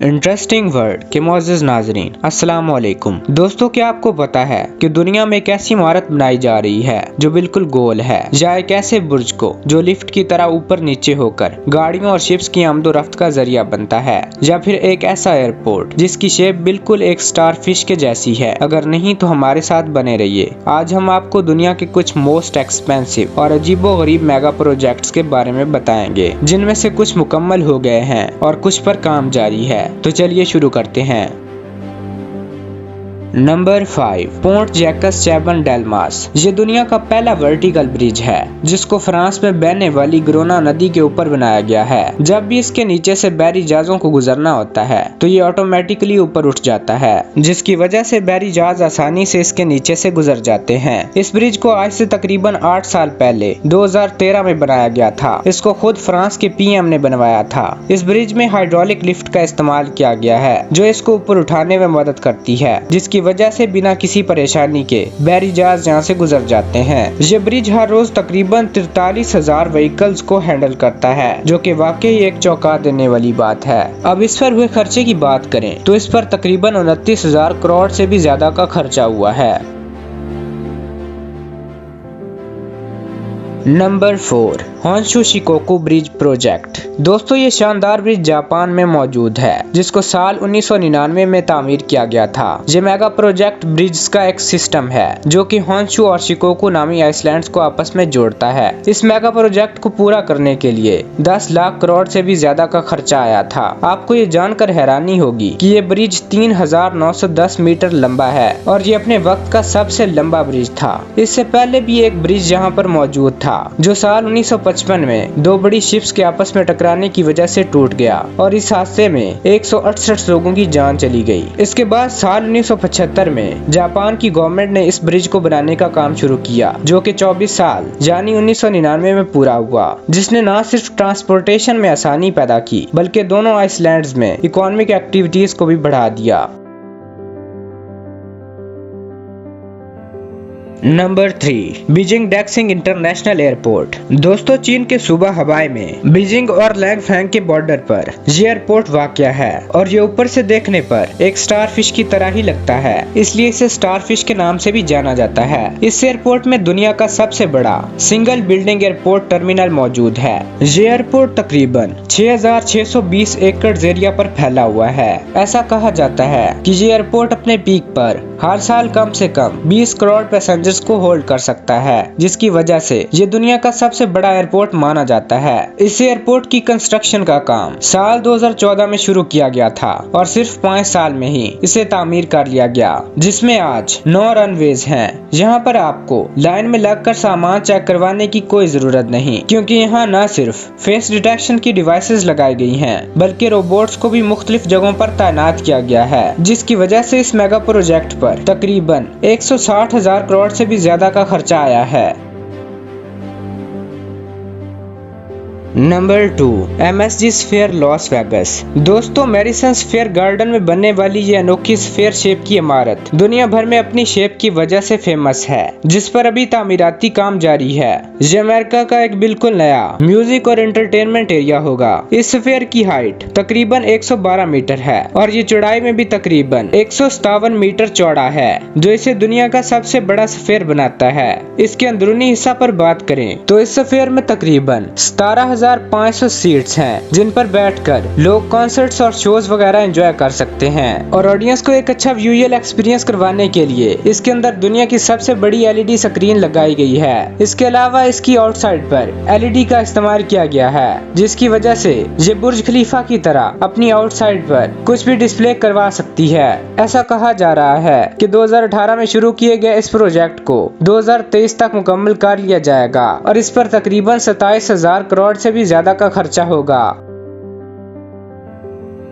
Interesting word के मोअज़्ज़िज़ नाज़रीन, अस्सलाम वालेकुम। दोस्तों, क्या आपको पता है कि दुनिया में एक ऐसी इमारत बनाई जा रही है जो बिल्कुल गोल है, या एक ऐसे बुर्ज को जो लिफ्ट की तरह ऊपर नीचे होकर गाड़ियों और शिप्स की आमदोरफ्त का जरिया बनता है, या फिर एक ऐसा एयरपोर्ट जिसकी शेप बिल्कुल एक स्टार फिश के जैसी है। अगर नहीं तो हमारे साथ बने रहिए। आज हम आपको दुनिया के कुछ मोस्ट एक्सपेंसिव और अजीबोगरीब मेगा प्रोजेक्ट्स के बारे में बताएंगे, जिनमें से कुछ मुकम्मल हो गए हैं और कुछ पर काम जारी है। तो चलिए शुरू करते हैं। Number 5, Port Jacques Chaban Delmas. ये दुनिया का पहला वर्टिकल ब्रिज है जिसको फ्रांस में बहने वाली ग्रोना नदी के ऊपर बनाया गया है। जब भी इसके नीचे से बहरी जहाजों को गुजरना होता है तो ये ऑटोमेटिकली ऊपर उठ जाता है, जिसकी वजह से बहरी जहाज आसानी से इसके नीचे से गुजर जाते हैं। इस ब्रिज को आज से तकरीबन 8 साल पहले 2013 में बनाया गया था। इसको खुद फ्रांस के पीएम ने बनवाया था। इस ब्रिज में हाइड्रोलिक लिफ्ट का इस्तेमाल किया गया है जो इसको ऊपर उठाने में मदद करती है, जिसकी वजह से बिना किसी परेशानी के बहरी जहाज यहाँ से गुजर जाते हैं। ये ब्रिज हर रोज तकरीबन 43,000 व्हीकल्स को हैंडल करता है, जो कि वाकई एक चौंका देने वाली बात है। अब इस पर हुए खर्चे की बात करें तो इस पर तकरीबन 29,000 करोड़ से भी ज्यादा का खर्चा हुआ है। Number 4, Honshu Shikoku bridge project. दोस्तों, ये शानदार ब्रिज जापान में मौजूद है, जिसको साल 1999 में तामीर किया गया था। ये मेगा प्रोजेक्ट ब्रिज का एक सिस्टम है जो कि होन्शु और शिकोकु नामी आइसलैंड्स को आपस में जोड़ता है। इस मेगा प्रोजेक्ट को पूरा करने के लिए 10 लाख करोड़ से भी ज्यादा का खर्चा आया था। आपको ये जानकर हैरानी होगी कि ये ब्रिज 3,910 मीटर लंबा है और ये अपने वक्त का सबसे लंबा ब्रिज था। इससे पहले भी एक ब्रिज यहाँ पर मौजूद था जो साल 1955 में दो बड़ी शिप्स के आपस में टकराने की वजह से टूट गया और इस हादसे में 168 लोगों की जान चली गई। इसके बाद साल 1975 में जापान की गवर्नमेंट ने इस ब्रिज को बनाने का काम शुरू किया, जो कि 24 साल यानी 1999 में पूरा हुआ, जिसने न सिर्फ ट्रांसपोर्टेशन में आसानी पैदा की बल्कि दोनों आइसलैंड्स में इकोनॉमिक एक्टिविटीज को भी बढ़ा दिया। Number 3, Beijing Daxing international airport. दोस्तों, चीन के सूबा हवाई में बीजिंग और लैंगफैंग के बॉर्डर पर ये एयरपोर्ट वाक़या है और ये ऊपर से देखने पर एक स्टार फिश की तरह ही लगता है, इसलिए इसे स्टार फिश के नाम से भी जाना जाता है। इस एयरपोर्ट में दुनिया का सबसे बड़ा सिंगल बिल्डिंग एयरपोर्ट टर्मिनल मौजूद है। ये एयरपोर्ट तकरीबन 6,620 एकड़ एरिया पर फैला हुआ है। ऐसा कहा जाता है कि ये एयरपोर्ट अपने पीक पर हर साल कम से कम 20 करोड़ पैसेंजर्स को होल्ड कर सकता है, जिसकी वजह से ये दुनिया का सबसे बड़ा एयरपोर्ट माना जाता है। इस एयरपोर्ट की कंस्ट्रक्शन का काम साल 2014 में शुरू किया गया था और सिर्फ 5 साल में ही इसे तामीर कर लिया गया, जिसमें आज 9 रनवेज हैं। यहाँ पर आपको लाइन में लगकर सामान चेक करवाने की कोई जरूरत नहीं, क्योंकि यहाँ न सिर्फ फेस डिटेक्शन की डिवाइसेस लगाई गई हैं बल्कि रोबोट्स को भी मुख्तलिफ जगहों पर तैनात किया गया है, जिसकी वजह से इस मेगा प्रोजेक्ट पर तकरीबन 160,000 करोड़ से भी ज्यादा का खर्चा आया है। Number 2, MSG sphere Las Vegas. दोस्तों, मैडिसन स्फीयर गार्डन में बनने वाली ये अनोखी स्फीयर शेप की इमारत दुनिया भर में अपनी शेप की वजह से फेमस है, जिस पर अभी तामीराती काम जारी है। ये अमेरिका का एक बिल्कुल नया म्यूजिक और एंटरटेनमेंट एरिया होगा। इस स्फीयर की हाइट तकरीबन 112 मीटर है और ये चौड़ाई में भी तकरीबन 157 मीटर चौड़ा है, जो इसे दुनिया का सबसे बड़ा स्फीयर बनाता है। इसके अंदरूनी हिस्सा पर बात करें तो इस स्फीयर में तकरीबन 17,500 सीट्स हैं, जिन पर बैठकर लोग कॉन्सर्ट्स और शोज वगैरह एंजॉय कर सकते हैं। और ऑडियंस को एक अच्छा विजुअल एक्सपीरियंस करवाने के लिए इसके अंदर दुनिया की सबसे बड़ी LED स्क्रीन लगाई गई है। इसके अलावा इसकी आउटसाइड पर LED का इस्तेमाल किया गया है, जिसकी वजह से ये बुर्ज खलीफा की तरह अपनी आउटसाइड पर कुछ भी डिस्प्ले करवा सकती है। ऐसा कहा जा रहा है कि 2018 में शुरू किए गए इस प्रोजेक्ट को 2023 तक मुकम्मल कर लिया जाएगा और इस पर तकरीबन 27,000 करोड़ से भी ज्यादा का खर्चा होगा।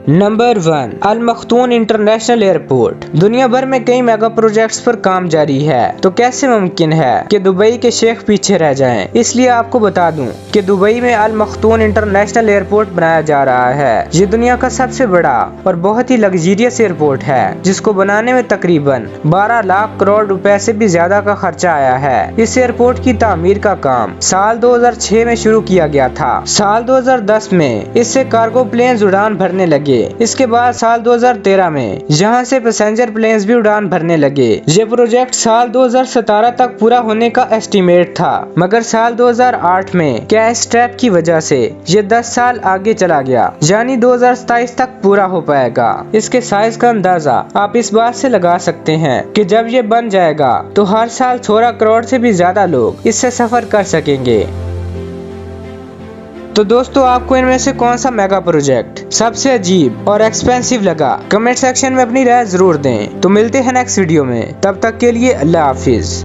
नंबर 1, अल मख्तूम इंटरनेशनल एयरपोर्ट। दुनिया भर में कई मेगा प्रोजेक्ट्स पर काम जारी है, तो कैसे मुमकिन है कि दुबई के शेख पीछे रह जाएं? इसलिए आपको बता दूं कि दुबई में अल मख्तूम इंटरनेशनल एयरपोर्ट बनाया जा रहा है। ये दुनिया का सबसे बड़ा और बहुत ही लग्जरियस एयरपोर्ट है, जिसको बनाने में तकरीबन 12 लाख करोड़ रुपए से भी ज्यादा का खर्चा आया है। इस एयरपोर्ट की तामीर का काम साल 2006 में शुरू किया गया था। साल 2010 में इससे कार्गो प्लेन उड़ान भरने लगे सके। इसके बाद साल 2013 में यहाँ से पैसेंजर प्लेन्स भी उड़ान भरने लगे। ये प्रोजेक्ट साल 2017 तक पूरा होने का एस्टीमेट था, मगर साल 2008 में कैश ट्रैप की वजह से ये 10 साल आगे चला गया, यानी 2027 तक पूरा हो पाएगा। इसके साइज का अंदाजा आप इस बात से लगा सकते हैं कि जब ये बन जाएगा तो हर साल 16 करोड़ से भी ज्यादा लोग इससे सफर कर सकेंगे। तो दोस्तों, आपको इनमें से कौन सा मेगा प्रोजेक्ट सबसे अजीब और एक्सपेंसिव लगा, कमेंट सेक्शन में अपनी राय जरूर दें। तो मिलते हैं नेक्स्ट वीडियो में, तब तक के लिए अल्लाह हाफिज।